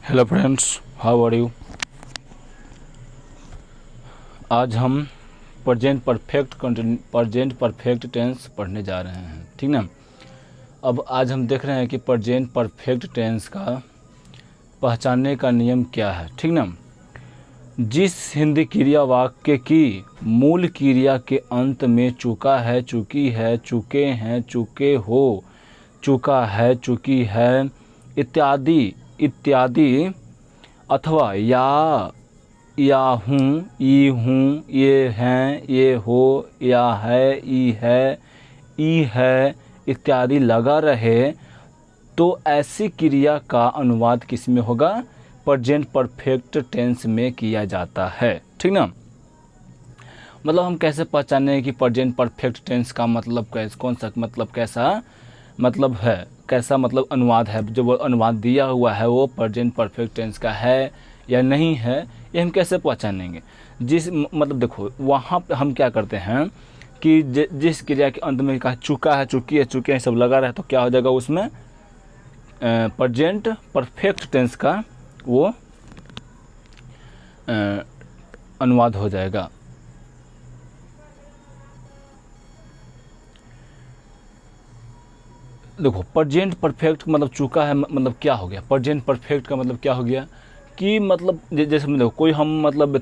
Hello friends, how are you. आज हम present perfect tense पढ़ने जा रहे हैं, ठीक ना। अब आज हम देख रहे हैं कि प्रेजेंट परफेक्ट टेंस का पहचानने का नियम क्या है, ठीक ना। जिस हिंदी क्रिया वाक्य की मूल क्रिया के अंत में चुका है, चुकी है, चुके हैं, चुके हो, चुका है, चुकी है इत्यादि इत्यादि अथवा या हूँ, ये हैं, ये हो, या है, ई है इत्यादि लगा रहे तो ऐसी क्रिया का अनुवाद किस में होगा? प्रेजेंट परफेक्ट टेंस में किया जाता है, ठीक ना। मतलब हम कैसे पहचाने कि प्रेजेंट परफेक्ट टेंस का मतलब कौन सा मतलब कैसा मतलब है, कैसा मतलब अनुवाद है, जो वो अनुवाद दिया हुआ है वो प्रेजेंट परफेक्ट टेंस का है या नहीं है, ये हम कैसे पहचानेंगे? मतलब देखो, वहाँ पे हम क्या करते हैं कि जिस क्रिया के अंत में कहा चुका है, चुकी है, चुके हैं सब लगा रहा है, तो क्या हो जाएगा उसमें प्रेजेंट परफेक्ट टेंस का वो अनुवाद हो जाएगा। देखो, प्रेजेंट परफेक्ट मतलब चुका है, मतलब क्या हो गया? प्रेजेंट परफेक्ट का मतलब क्या हो गया कि मतलब जैसे देखो कोई हम मतलब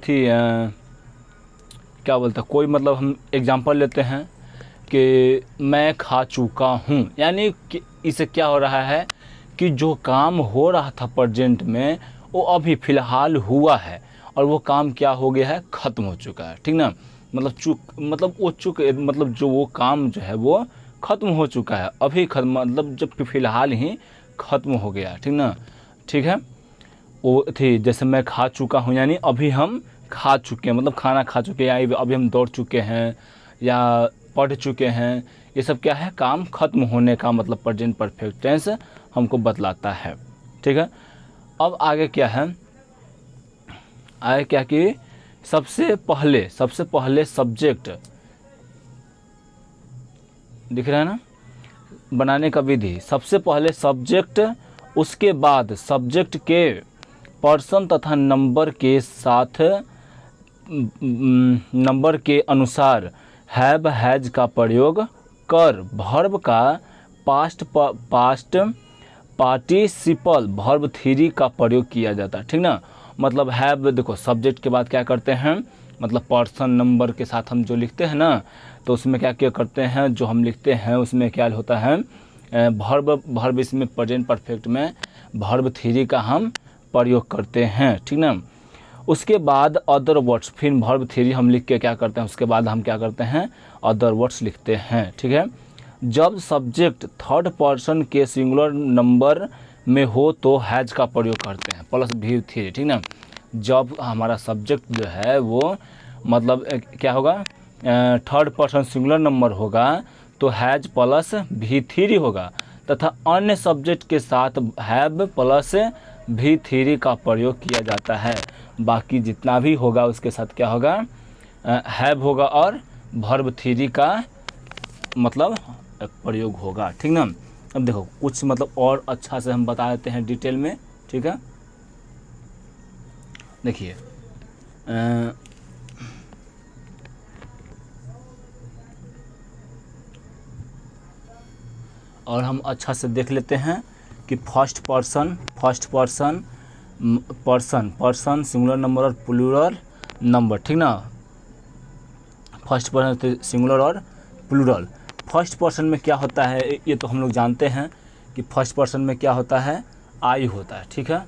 क्या बोलते हैं, कोई मतलब हम एग्जांपल लेते हैं कि मैं खा चुका हूँ, यानी कि इससे क्या हो रहा है कि जो काम हो रहा था प्रेजेंट में वो अभी फ़िलहाल हुआ है और वो काम क्या हो गया है, ख़त्म हो चुका है, ठीक ना। मतलब जो वो काम जो है वो ख़त्म हो चुका है, अभी ख़त्म मतलब जब फ़िलहाल ही ख़त्म हो गया, ठीक ना। ठीक है, वो थी जैसे मैं खा चुका हूँ, यानी अभी हम खा चुके हैं, मतलब खाना खा चुके हैं, या अभी हम दौड़ चुके हैं या पढ़ चुके हैं, ये सब क्या है, काम खत्म होने का मतलब प्रेजेंट परफेक्ट टेंस हमको बतलाता है, ठीक है। अब आगे क्या है, आगे क्या कि सबसे पहले सब्जेक्ट दिख रहा है ना, बनाने का विधि। सबसे पहले सब्जेक्ट, उसके बाद सब्जेक्ट के पर्सन तथा नंबर के साथ नंबर के अनुसार हैव हैज का प्रयोग कर वर्ब का पास्ट पार्टिसिपल वर्ब थ्री का प्रयोग किया जाता है, ठीक ना। मतलब हैव, देखो सब्जेक्ट के बाद क्या करते हैं, मतलब पर्सन नंबर के साथ हम जो लिखते हैं ना, तो उसमें क्या क्या करते हैं, जो हम लिखते हैं उसमें क्या होता है, वर्ब इसमें प्रेजेंट परफेक्ट में वर्ब थ्री का हम प्रयोग करते हैं, ठीक ना। उसके बाद अदर वर्ड्स, फिर वर्ब थ्री हम लिख के क्या करते हैं, उसके बाद हम क्या करते हैं, अदर वर्ड्स लिखते हैं, ठीक है। जब सब्जेक्ट थर्ड पर्सन के सिंगुलर नंबर में हो तो हैज का प्रयोग करते हैं प्लस भी थ्री, ठीक ना। जब हमारा सब्जेक्ट जो है वो मतलब क्या होगा, थर्ड पर्सन सिंगुलर नंबर होगा तो हैज प्लस भी थ्री होगा, तथा अन्य सब्जेक्ट के साथ हैव प्लस भी थ्री का प्रयोग किया जाता है। बाकी जितना भी होगा उसके साथ क्या होगा, हैव होगा और वर्ब थ्री का मतलब प्रयोग होगा, ठीक ना। अब देखो कुछ मतलब और अच्छा से हम बता देते हैं डिटेल में, ठीक है। देखिए और हम अच्छा से देख लेते हैं कि फर्स्ट पर्सन सिंगुलर नंबर और प्लूरल नंबर, ठीक ना। फर्स्ट पर्सन सिंगुलर और प्लूरल। फर्स्ट पर्सन में क्या होता है, ये तो हम लोग जानते हैं कि फर्स्ट पर्सन में क्या होता है, आई होता है, ठीक है,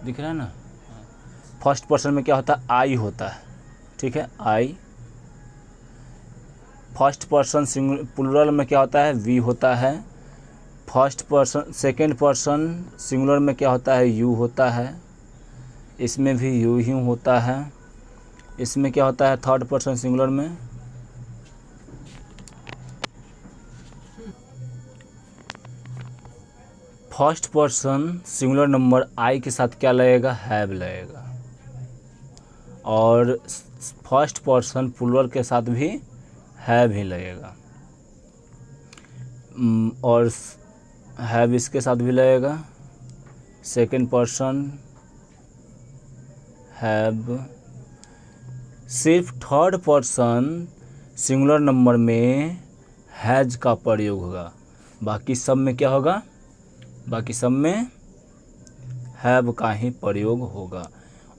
दिख रहा है ना। फर्स्ट पर्सन में क्या होता है, आई होता है, ठीक है, आई। फर्स्ट पर्सन प्लूरल में क्या होता है, वी होता है। First person second person singular में क्या होता है, यू होता है, इसमें भी यू ही होता है। इसमें क्या होता है, थर्ड पर्सन सिंगुलर में फर्स्ट पर्सन सिंगुलर नंबर आई के साथ क्या लगेगा, हैव लगेगा, और फर्स्ट पर्सन प्लूरल के साथ भी हैव ही लगेगा, और हैव इसके साथ भी लगेगा, सेकेंड पर्सन हैव, सिर्फ थर्ड पर्सन सिंगुलर नंबर में हैज का प्रयोग होगा, बाकी सब में क्या होगा, बाकी सब में हैव का ही प्रयोग होगा।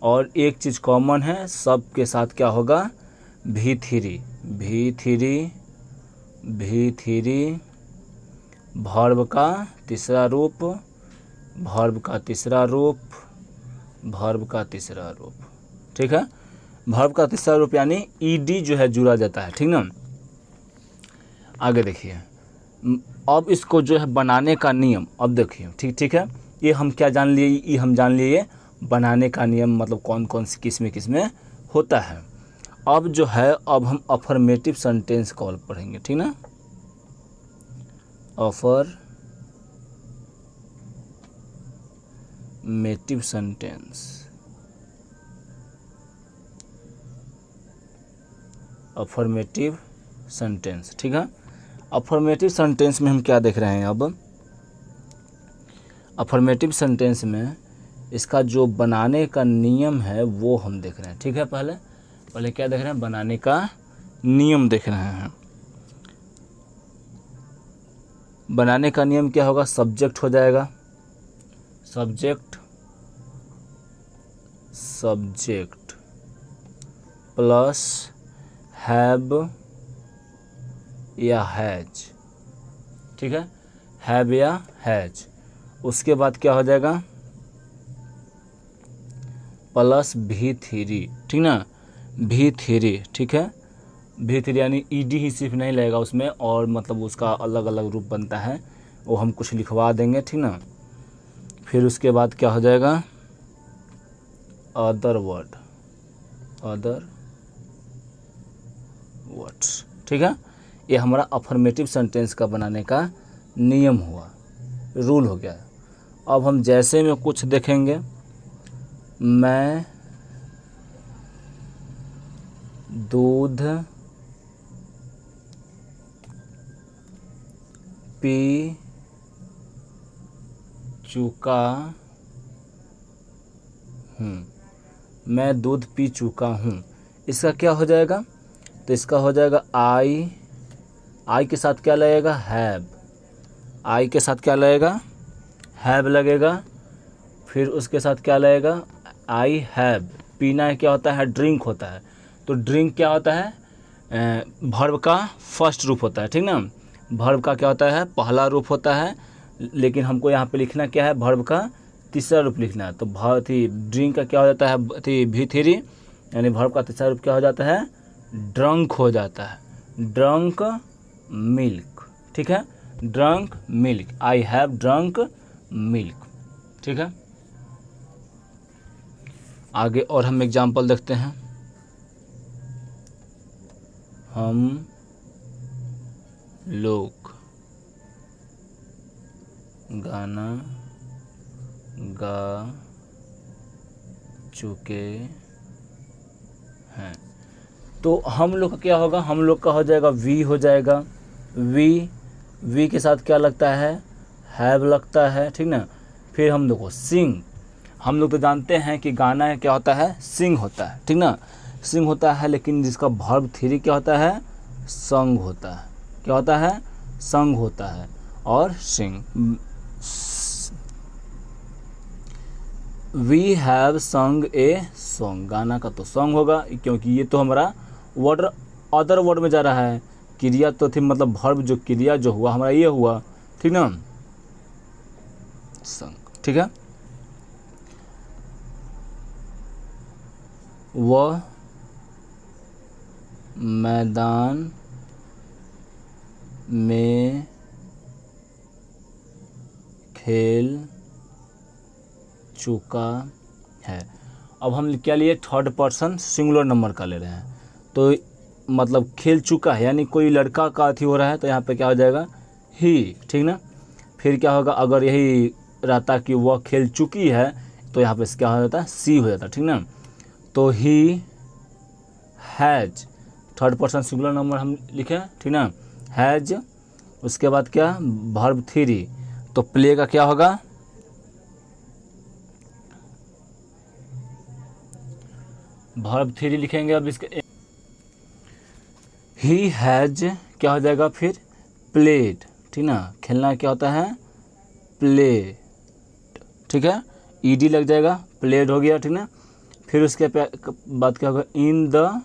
और एक चीज़ कॉमन है, सब के साथ क्या होगा, भी थ्री, वर्ब का तीसरा रूप, वर्ब का तीसरा रूप, वर्ब का तीसरा रूप, ठीक है। वर्ब का तीसरा रूप यानी ईडी जो है जुड़ा जाता है, ठीक ना। आगे देखिए, अब इसको जो है बनाने का नियम, अब देखिए, ठीक है, ये हम क्या जान लिए, ये हम जान लिए बनाने का नियम मतलब कौन कौन सी किस में होता है। अब जो है, अब हम अफर्मेटिव सेंटेंस कॉल पढ़ेंगे, ठीक ना। अफर्मेटिव सेंटेंस, अफर्मेटिव सेंटेंस, ठीक है। अफर्मेटिव सेंटेंस में हम क्या देख रहे हैं, अब अफर्मेटिव सेंटेंस में इसका जो बनाने का नियम है वो हम देख रहे हैं, ठीक है। पहले क्या देख रहे हैं, बनाने का नियम देख रहे हैं। बनाने का नियम क्या होगा, सब्जेक्ट हो जाएगा, सब्जेक्ट प्लस हैव या हैज, ठीक है, हैव या हैज। उसके बाद क्या हो जाएगा, प्लस भी थ्री, ठीक ना, भी थ्री, ठीक है। भी थ्री यानी ईडी ही सिर्फ नहीं लगेगा उसमें, और मतलब उसका अलग अलग रूप बनता है, वो हम कुछ लिखवा देंगे, ठीक ना। फिर उसके बाद क्या हो जाएगा, अदर वर्ड्स, ठीक है। ये हमारा अफर्मेटिव सेंटेंस का बनाने का नियम हुआ, रूल हो गया। अब हम जैसे में कुछ देखेंगे, मैं दूध पी चुका हूँ, मैं दूध पी चुका हूँ, इसका क्या हो जाएगा, तो इसका हो जाएगा आई के साथ क्या लगेगा, हैव, आई के साथ क्या लगेगा, हैव लगेगा। फिर उसके साथ क्या लगेगा, आई हैव, पीना क्या होता है, ड्रिंक होता है, तो ड्रिंक क्या होता है, वर्ब का फर्स्ट रूप होता है, ठीक ना। वर्ब का क्या होता है, पहला रूप होता है, लेकिन हमको यहाँ पे लिखना क्या है, वर्ब का तीसरा रूप लिखना है। तो ड्रिंक का क्या हो जाता है, भी थ्री, यानी वर्ब का तीसरा रूप क्या हो जाता है, ड्रंक हो जाता है, ड्रंक मिल्क, ठीक है, drunk milk, I have drunk milk, ठीक है। आगे और हम एग्जाम्पल देखते हैं, हम लोग गाना गा चुके हैं। तो हम लोग का क्या होगा, हम लोग का हो जाएगा वी, हो जाएगा वी के साथ क्या लगता है, हैव लगता है, ठीक ना। फिर हम लोग को सिंग, हम लोग तो जानते हैं कि गाना क्या होता है, सिंग होता है, ठीक ना, सिंग होता है, लेकिन जिसका वर्ब थ्री क्या होता है, संग होता है, क्या होता है, संग होता है। और सिंग, वी हैव संग ए सॉन्ग, गाना का तो सॉन्ग होगा, क्योंकि ये तो हमारा वर्ड अदर वर्ड में जा रहा है, क्रिया तो थी, मतलब वर्ब जो क्रिया जो हुआ हमारा ये हुआ, ठीक ना, संग, ठीक है। वह मैदान में खेल चुका है। अब हम क्या लिए, थर्ड पर्सन सिंगुलर नंबर का ले रहे हैं, तो मतलब खेल चुका है यानी कोई लड़का का अथी हो रहा है, तो यहाँ पे क्या हो जाएगा, ही, ठीक ना। फिर क्या होगा, अगर यही रहता कि वह खेल चुकी है, तो यहाँ पे क्या हो जाता है, सी हो जाता, ठीक ना। तो he has, third person singular number हम लिखे, ठीक ना, हैज। उसके बाद क्या, वर्ब थ्री, तो प्ले का क्या होगा, वर्ब 3 लिखेंगे। अब इसके ही हैज क्या हो जाएगा फिर, प्लेड, ठीक ना, खेलना क्या होता है, प्ले, ठीक है, ईडी लग जाएगा, प्लेड हो गया, ठीक ना। फिर उसके बाद क्या होगा, इन द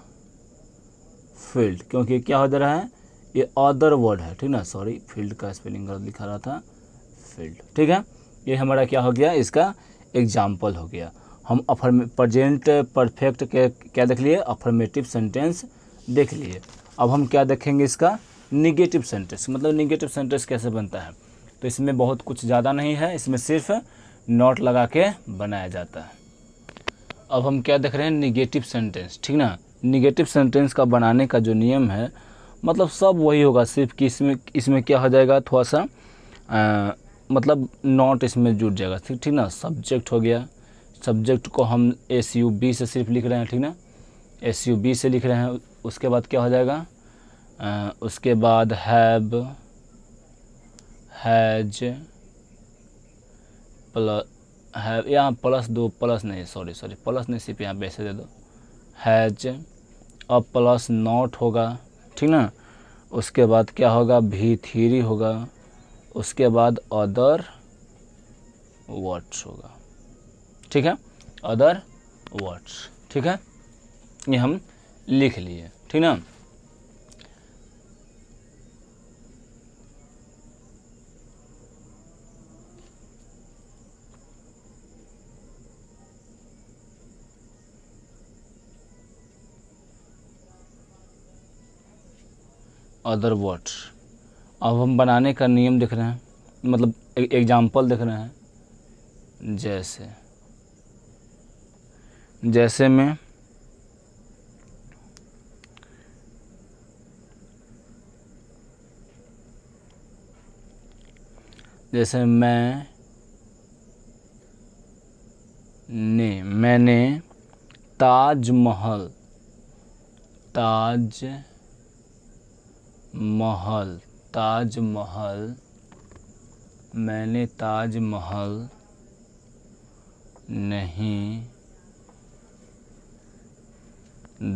फील्ड, क्योंकि क्या हो जा रहा है, ये अदर वर्ड है, ठीक ना, सॉरी फील्ड का स्पेलिंग गलत लिखा रहा था, फील्ड, ठीक है। ये हमारा क्या हो गया, इसका एग्जाम्पल हो गया। हम प्रेजेंट परफेक्ट के क्या देख लिए, अफर्मेटिव सेंटेंस देख लिए। अब हम क्या देखेंगे, इसका निगेटिव सेंटेंस, मतलब निगेटिव सेंटेंस कैसे बनता है। तो इसमें बहुत कुछ ज़्यादा नहीं है, इसमें सिर्फ नोट लगा के बनाया जाता है। अब हम क्या देख रहे हैं, निगेटिव सेंटेंस, ठीक ना। निगेटिव सेंटेंस का बनाने का जो नियम है, मतलब सब वही होगा, सिर्फ कि इसमें क्या हो जाएगा, थोड़ा सा मतलब नॉट इसमें जुड़ जाएगा, ठीक ना। सब्जेक्ट हो गया, सब्जेक्ट को हम SUB से सिर्फ लिख रहे हैं, ठीक ना, SUB से लिख रहे हैं। उसके बाद क्या हो जाएगा, उसके बाद हैव, हैज, प्लस हैव, यहाँ प्लस दो, प्लस नहीं, सॉरी प्लस नहीं, सिर्फ यहाँ वैसे दे दो, हैज। अब प्लस नॉट होगा, ठीक ना। उसके बाद क्या होगा, V3 होगा। उसके बाद अदर वर्ड्स होगा, ठीक है, अदर वर्ड्स, ठीक है, ये हम लिख लिए, ठीक ना। Other words. अब हम बनाने का नियम देख रहे हैं, मतलब एग्जाम्पल देख रहे हैं। जैसे में जैसे मैंने ताजमहल मैंने ताजमहल नहीं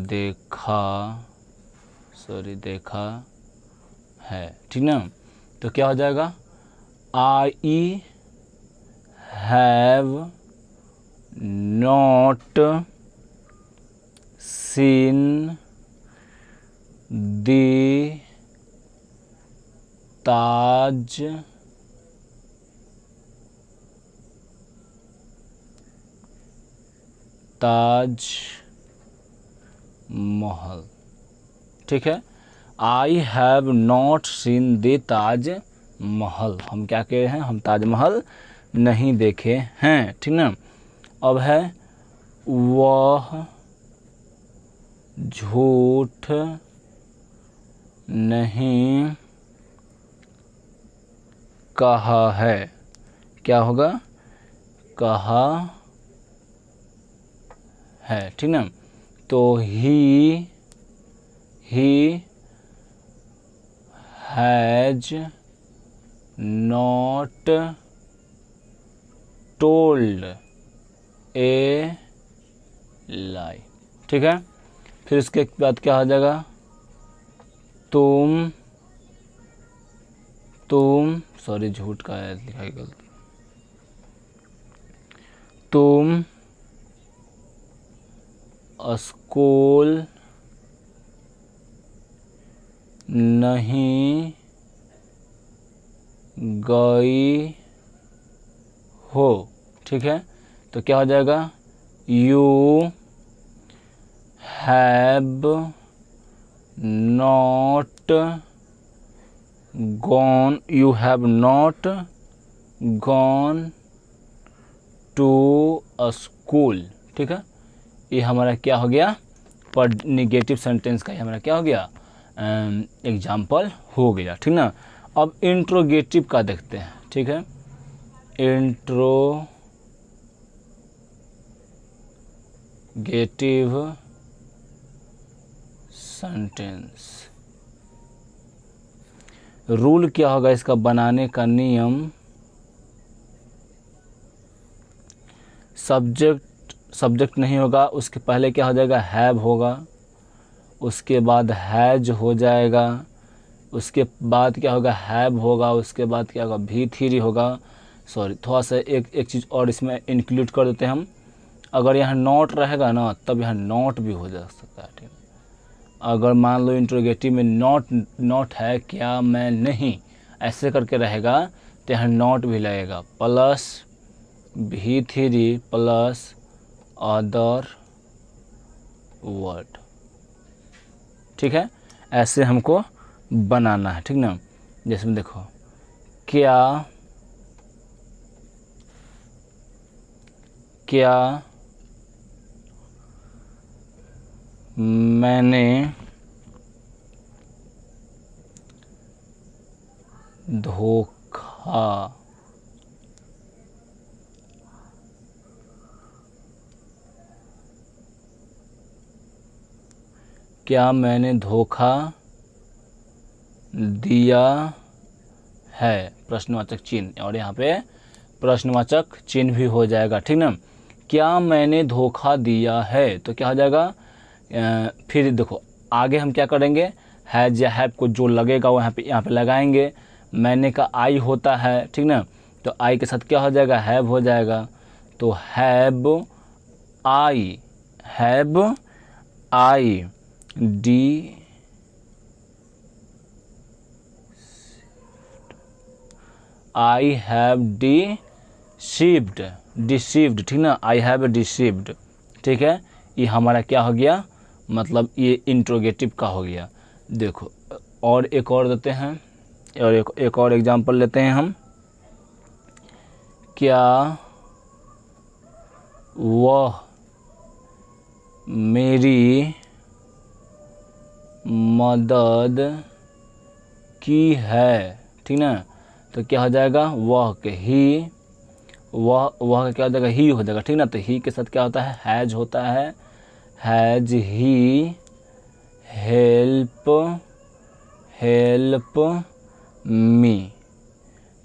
देखा है, ठीक ना। तो क्या हो जाएगा, I have not seen the Taj Mahal, ठीक है। I have not seen the Taj Mahal, हम क्या कह रहे हैं, हम ताजमहल नहीं देखे हैं, ठीक ना। अब है वह झूठ नहीं कहा है, क्या होगा, कहा है, ठीक ना। तो ही हैज नॉट टोल्ड ए लाई, ठीक है। फिर इसके बाद क्या हो जाएगा, तुम सॉरी झूठ का है लिखा है गलती, तुम स्कूल नहीं गई हो, ठीक है। तो क्या हो जाएगा, you have not gone to a school, ठीक है। ये हमारा क्या हो गया, पर निगेटिव सेंटेंस का ये हमारा क्या हो गया, एग्जाम्पल हो गया, ठीक ना। अब इंट्रोगेटिव का देखते हैं, ठीक है। इंट्रोगेटिव सेंटेंस, रूल क्या होगा इसका बनाने का नियम, सब्जेक्ट सब्जेक्ट नहीं होगा उसके पहले क्या हो जाएगा, हैव होगा, उसके बाद हैज हो जाएगा, उसके बाद क्या होगा, हैव होगा, उसके बाद क्या होगा, V3 होगा। सॉरी, थोड़ा सा एक चीज़ और इसमें इंक्लूड कर देते हैं हम। अगर यहाँ नॉट रहेगा ना तब यहाँ नॉट भी हो जा सकता है, ठीक है। अगर मान लो इंट्रोगेटिव में नॉट है, क्या मैं नहीं ऐसे करके रहेगा तो यहाँ नॉट भी लगेगा, plus V3 plus other word, ठीक है। ऐसे हमको बनाना है, ठीक ना। जैसे में देखो, क्या मैंने धोखा दिया है, प्रश्नवाचक चिन्ह, और यहाँ पे प्रश्नवाचक चिन्ह भी हो जाएगा, ठीक ना। क्या मैंने धोखा दिया है तो क्या हो जाएगा, फिर देखो आगे हम क्या करेंगे, हैज या हैव को जो लगेगा वो यहाँ पे लगाएंगे। मैंने का आई होता है, ठीक ना, तो आई के साथ क्या हो जाएगा, हैव हो जाएगा। तो have I I have deceived, ठीक ना, आई हैव डिसीव्ड, ठीक है। ये हमारा क्या हो गया, मतलब ये इंट्रोगेटिव का हो गया। देखो और एक और देते हैं, और एक और एग्जांपल लेते हैं हम। क्या वह मेरी मदद की है, ठीक ना, तो क्या हो जाएगा, वह के ही, वह क्या हो जाएगा, ही हो जाएगा, ठीक ना। तो ही के साथ क्या होता है, हैज होता है, हैज ही हेल्प मी,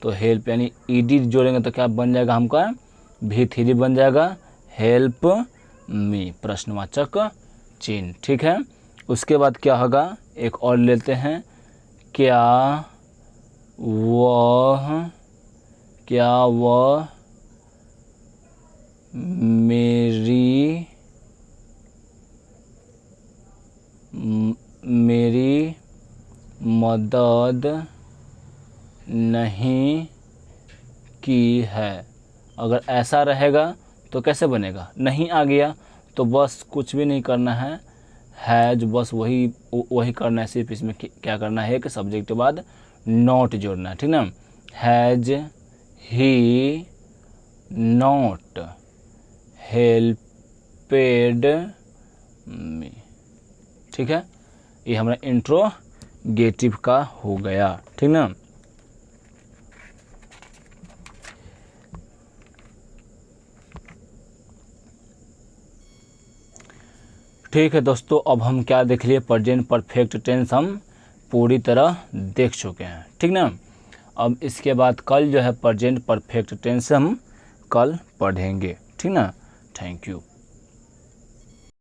तो हेल्प यानी ईडी जोड़ेंगे तो क्या बन जाएगा हमका, V3 बन जाएगा, हेल्प मी, प्रश्नवाचक चिन्ह, ठीक है। उसके बाद क्या होगा, एक और लेते हैं, क्या वह मेरी मदद नहीं की है। अगर ऐसा रहेगा तो कैसे बनेगा, नहीं आ गया तो बस कुछ भी नहीं करना है जो बस वही करना है, सिर्फ इसमें क्या करना है कि सब्जेक्ट के बाद नॉट जोड़ना है, ठीक ना। हैज ही नॉट हेल्पेड मी, ठीक है। ये हमारा इंट्रोगेटिव का हो गया, ठीक ना। ठीक है दोस्तों, अब हम क्या देख लिए, प्रेजेंट परफेक्ट टेंस हम पूरी तरह देख चुके हैं, ठीक ना। अब इसके बाद कल जो है प्रेजेंट परफेक्ट टेंस हम कल पढ़ेंगे, ठीक ना। Thank you.